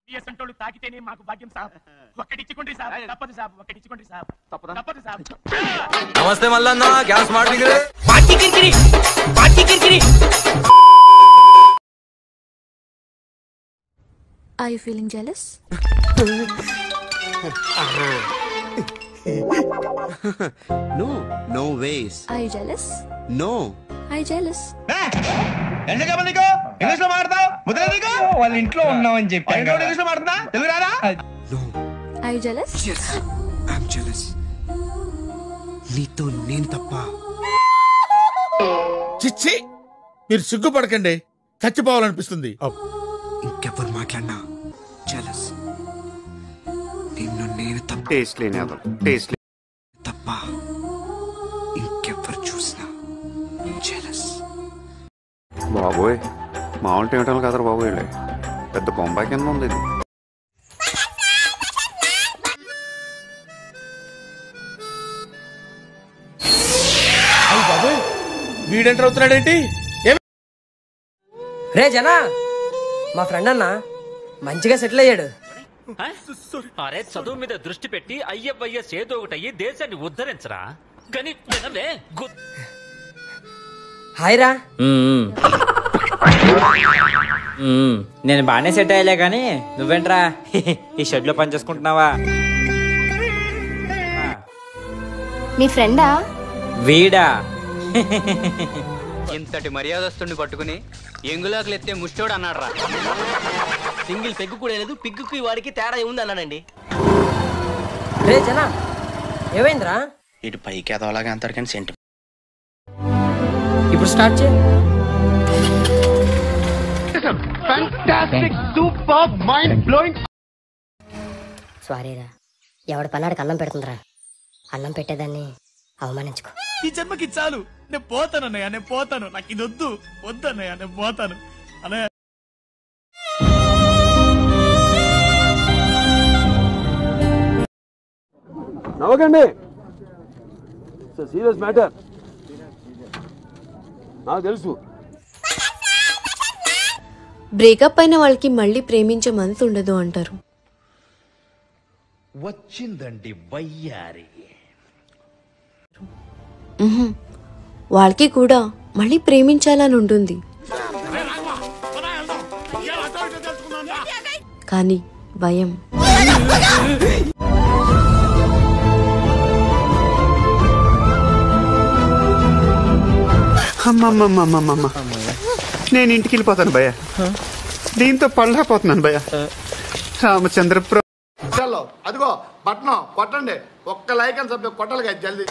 సంటోళ్ళు తాకితేనే మాకు భాగ్యం సాబ్. ఒక్కడిచ్చుకోండి సాబ్, తప్పదు సాబ్, ఒక్కడిచ్చుకోండి సాబ్, తప్పదు సాబ్. నమస్తే Mallanna, gas మార్టింగ్ Are you feeling jealous? No, no ways. Are you jealous? No. Are you jealous? English లో మాట్లాడతావు? ముద్ర నీకు వాళ్ళ ఇంట్లో ఉన్నామని చెప్పాను. ఇంగ్లీష్ లో మాట్లాడుతున్నా, తెలుగు రాదా? No. Are you jealous? Yes, I'm jealous. నీతో నేను తప్ప. చిచ్చి, మీరు సిగ్గుపడకండి, చచ్చిపోవాలనిపిస్తుంది. ఇంకెవ్వరు మాట్లాడినా jealous. నిన్ను నేను తప్ప. తప్ప ఇంకెవ్వరు చూసినా jealous. బాబోయ్, మామూలు టేమటాలు కదరా బాబోయ్, పెద్ద బొంబాయి కింద ఉంది ఇది. వీడెంటర్ అవుతున్నాడేంటి? రే జనా, మా ఫ్రెండ్ అన్న మంచిగా సెటిల్ అయ్యాడు. అరే, చదువు మీద దృష్టి పెట్టి అయ్యవయ్య చేదో ఒకటయ్యి దేశాన్ని ఉద్ధరించరా. కానీ హాయ్ రా. నేను బాగానే సెట్ అయ్యలే కానీ నువ్వేంట్రా ఈ షెడ్ లో పని చేసుకుంటున్నావా? మీ ఫ్రెండా? వీడా? ఇంతటి మర్యాదస్తుని పట్టుకుని ఎంగులాకులు ఎత్తే ముష్టోడు అన్నాడు రా. సింగిల్ పెగ్గు కూడా లేదు, పిగ్గుకి వాడికి తేడా ఉంది అన్నానండి. రే జనా, ఏమైందిరా? ఇటు పైకి ఎదవలాగా అంటారు కానీ సెంటర్. ఇప్పుడు స్టార్ట్ చేయి. సారీరా, ఎవడి పన్నాడికి అన్నం పెడుతుందిరా. అన్నం పెట్టేదాన్ని అవమానించుకో. ఈ జన్మకి చాలు, నేను పోతాను అన్నయ్య, నేను పోతాను, నాకు ఇది వద్దు, వద్దు అన్నయ్య, నేను పోతాను అన్నయ్య. నవ్వకండి, సీరియస్ మ్యాటర్, నాకు తెలుసు. బ్రేకప్ అయిన వాళ్ళకి మళ్ళీ ప్రేమించే మనసు ఉండదు అంటారు. వచ్చిందండి వయ్యారి. వాళ్ళకి కూడా మళ్ళీ ప్రేమించాలని ఉంటుంది, కానీ భయం. అమ్మమ్మమ్మమ్మమ్మ, నేను ఇంటికి వెళ్ళిపోతాను భయ్య, దీంతో పళ్ళపోతున్నాను భయ్య. రామచంద్ర అదిగో బట్నం కొట్టండి, ఒక్క లైక్ అని సభ్య కొట్టాలి కదా జల్దీ.